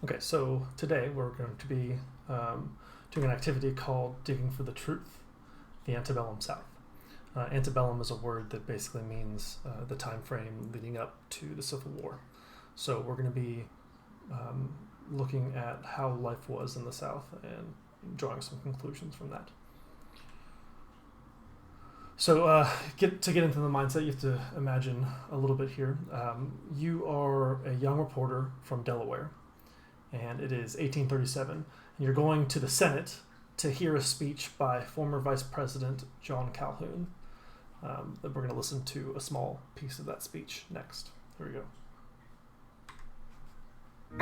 Okay, so today we're going to be doing an activity called Digging for the Truth, the Antebellum South. Antebellum is a word that basically means the time frame leading up to the Civil War. So we're going to be looking at how life was in the South and drawing some conclusions from that. So to get into the mindset, you have to imagine a little bit here. You are a young reporter from Delaware, and it is 1837, and you're going to the Senate to hear a speech by former Vice President John Calhoun. We're going to listen to a small piece of that speech next. Here we go.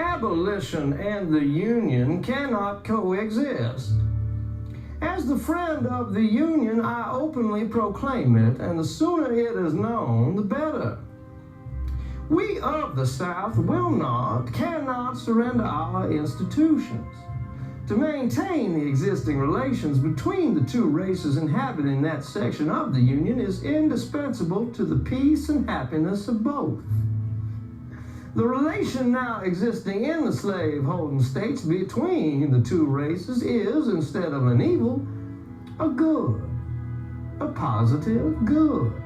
Abolition and the Union cannot coexist. As the friend of the Union, I openly proclaim it, and the sooner it is known, the better. We of the South cannot surrender our institutions. To maintain the existing relations between the two races inhabiting that section of the Union is indispensable to the peace and happiness of both. The relation now existing in the slave-holding states between the two races is, instead of an evil, a good, a positive good.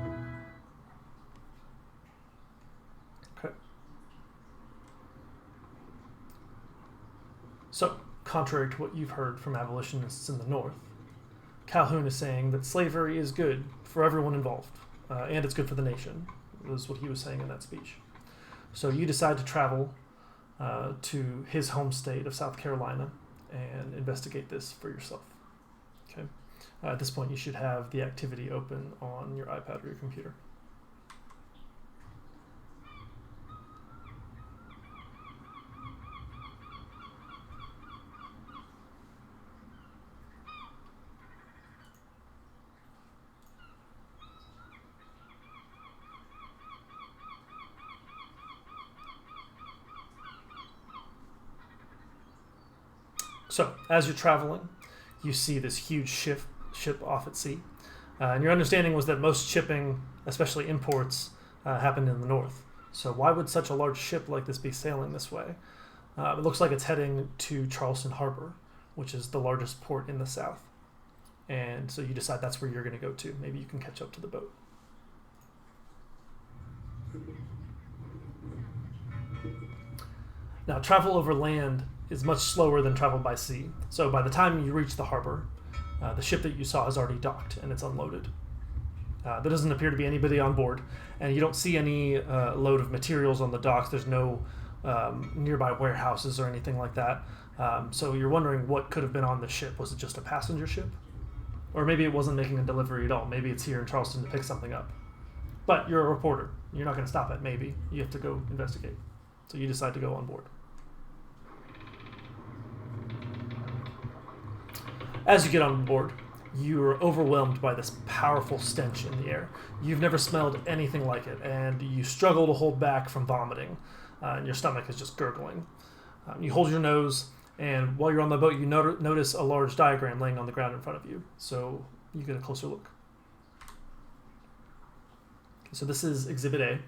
Okay. So, contrary to what you've heard from abolitionists in the North, Calhoun is saying that slavery is good for everyone involved, and it's good for the nation, was what he was saying in that speech. So you decide to travel to his home state of South Carolina and investigate this for yourself. Okay. At this point, you should have the activity open on your iPad or your computer. So, as you're traveling, you see this huge ship off at sea. And your understanding was that most shipping, especially imports, happened in the north. So why would such a large ship like this be sailing this way? It looks like it's heading to Charleston Harbor, which is the largest port in the south. And so you decide that's where you're going to go to. Maybe you can catch up to the boat. Now, travel over land is much slower than travel by sea. So by the time you reach the harbor, the ship that you saw has already docked and it's unloaded. There doesn't appear to be anybody on board, and you don't see any load of materials on the docks. There's no nearby warehouses or anything like that. So you're wondering what could have been on the ship. Was it just a passenger ship? Or maybe it wasn't making a delivery at all. Maybe it's here in Charleston to pick something up. But you're a reporter. You're not going to stop at maybe. You have to go investigate. So you decide to go on board. As you get on board, you're overwhelmed by this powerful stench in the air. You've never smelled anything like it, and you struggle to hold back from vomiting, and your stomach is just gurgling. You hold your nose, and while you're on the boat, you notice a large diagram laying on the ground in front of you, so you get a closer look. So this is Exhibit A.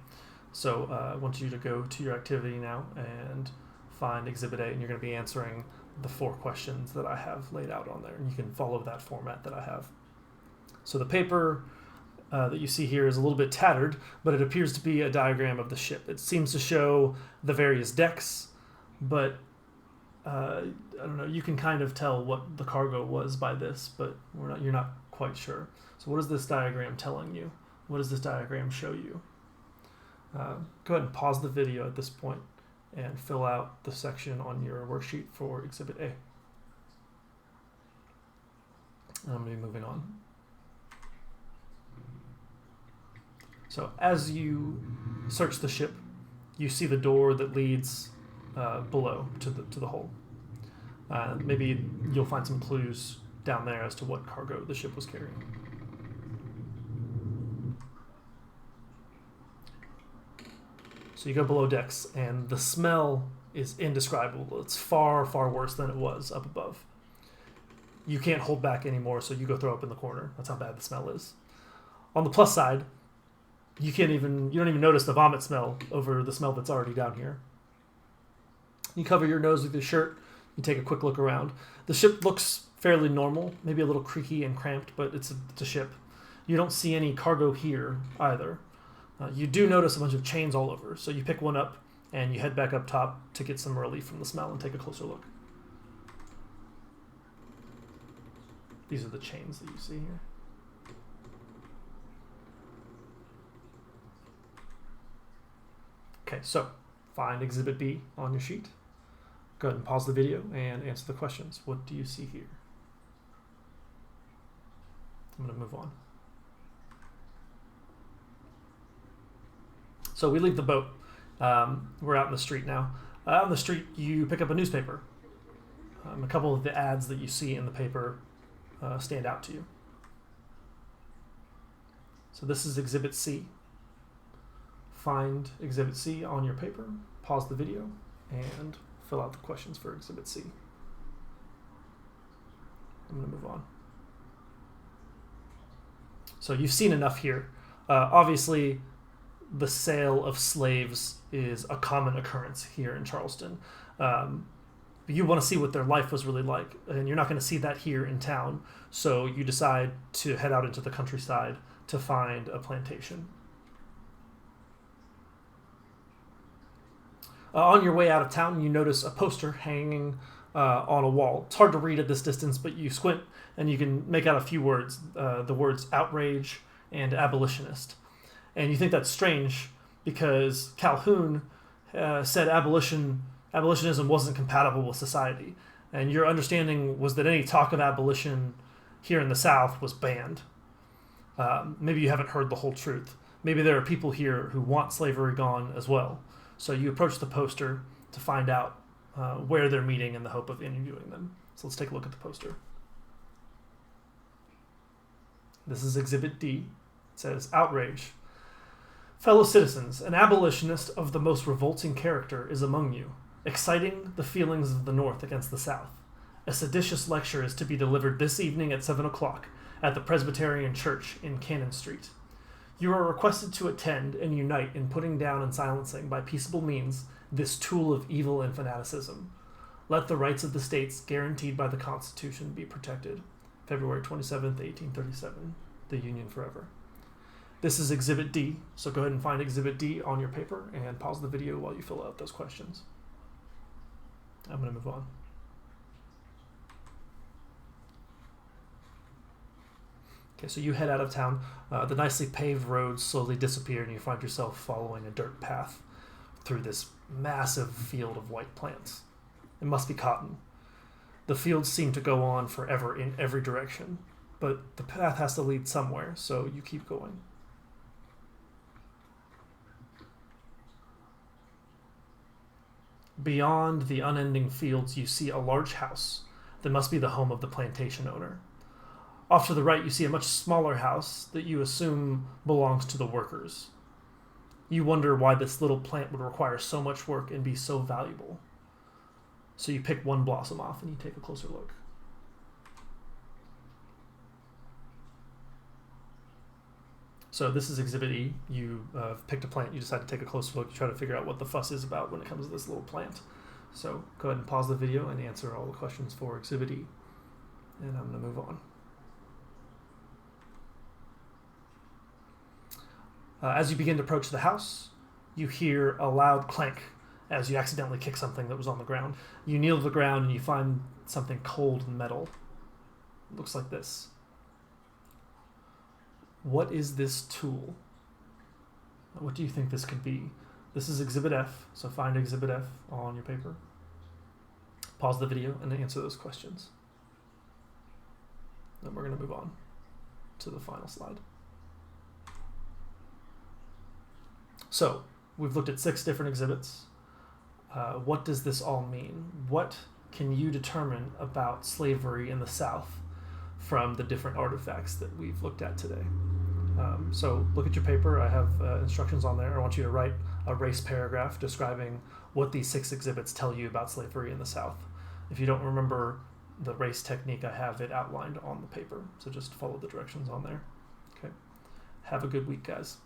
So I want you to go to your activity now and find Exhibit A, and you're going to be answering the 4 questions that I have laid out on there, and you can follow that format that I have. So the paper that you see here is a little bit tattered, but it appears to be a diagram of the ship. It seems to show the various decks, but I don't know, you can kind of tell what the cargo was by this, but you're not quite sure. So what is this diagram telling you? What does this diagram show you? Go ahead and pause the video at this point and fill out the section on your worksheet for Exhibit A. And I'm going to be moving on. So as you search the ship, you see the door that leads below to the hull. Maybe you'll find some clues down there as to what cargo the ship was carrying. So you go below decks, and the smell is indescribable. It's far, far worse than it was up above. You can't hold back anymore, so you go throw up in the corner. That's how bad the smell is. On the plus side, you don't even notice the vomit smell over the smell that's already down here. You cover your nose with your shirt. You take a quick look around. The ship looks fairly normal, maybe a little creaky and cramped, but it's a ship. You don't see any cargo here either. You do notice a bunch of chains all over, so you pick one up and you head back up top to get some relief from the smell and take a closer look. These are the chains that you see here. Okay, so find Exhibit B on your sheet. Go ahead and pause the video and answer the questions. What do you see here? I'm going to move on. So we leave the boat. We're out in the street now. Out in the street, you pick up a newspaper. A couple of the ads that you see in the paper stand out to you. So this is Exhibit C. Find Exhibit C on your paper, pause the video, and fill out the questions for Exhibit C. I'm going to move on. So you've seen enough here. Obviously, the sale of slaves is a common occurrence here in Charleston. You want to see what their life was really like, and you're not going to see that here in town. So you decide to head out into the countryside to find a plantation. On your way out of town, you notice a poster hanging on a wall. It's hard to read at this distance, but you squint and you can make out a few words, the words outrage and abolitionist. And you think that's strange because Calhoun said abolitionism wasn't compatible with society. And your understanding was that any talk of abolition here in the South was banned. Maybe you haven't heard the whole truth. Maybe there are people here who want slavery gone as well. So you approach the poster to find out where they're meeting in the hope of interviewing them. So let's take a look at the poster. This is Exhibit D. It says, outrage. Fellow citizens, an abolitionist of the most revolting character is among you, exciting the feelings of the North against the South. A seditious lecture is to be delivered this evening at 7 o'clock at the Presbyterian Church in Cannon Street. You are requested to attend and unite in putting down and silencing by peaceable means this tool of evil and fanaticism. Let the rights of the states guaranteed by the Constitution be protected. February 27th, 1837. The Union forever. This is Exhibit D, so go ahead and find Exhibit D on your paper and pause the video while you fill out those questions. I'm going to move on. Okay, so you head out of town. The nicely paved roads slowly disappear and you find yourself following a dirt path through this massive field of white plants. It must be cotton. The fields seem to go on forever in every direction, but the path has to lead somewhere, so you keep going. Beyond the unending fields, you see a large house that must be the home of the plantation owner. Off to the right, you see a much smaller house that you assume belongs to the workers. You wonder why this little plant would require so much work and be so valuable. So you pick one blossom off and you take a closer look. So this is Exhibit E. You picked a plant, you decide to take a closer look, you try to figure out what the fuss is about when it comes to this little plant. So go ahead and pause the video and answer all the questions for Exhibit E. And I'm going to move on. As you begin to approach the house, you hear a loud clank as you accidentally kick something that was on the ground. You kneel to the ground and you find something cold and metal. It looks like this. What is this tool? What do you think this could be? This is Exhibit F, so find Exhibit F on your paper. Pause the video and answer those questions. Then we're going to move on to the final slide. So, we've looked at 6 different exhibits. What does this all mean? What can you determine about slavery in the South from the different artifacts that we've looked at today? So look at your paper. I have instructions on there. I want you to write a race paragraph describing what these 6 exhibits tell you about slavery in the South. If you don't remember the race technique, I have it outlined on the paper. So just follow the directions on there. Okay. Have a good week, guys.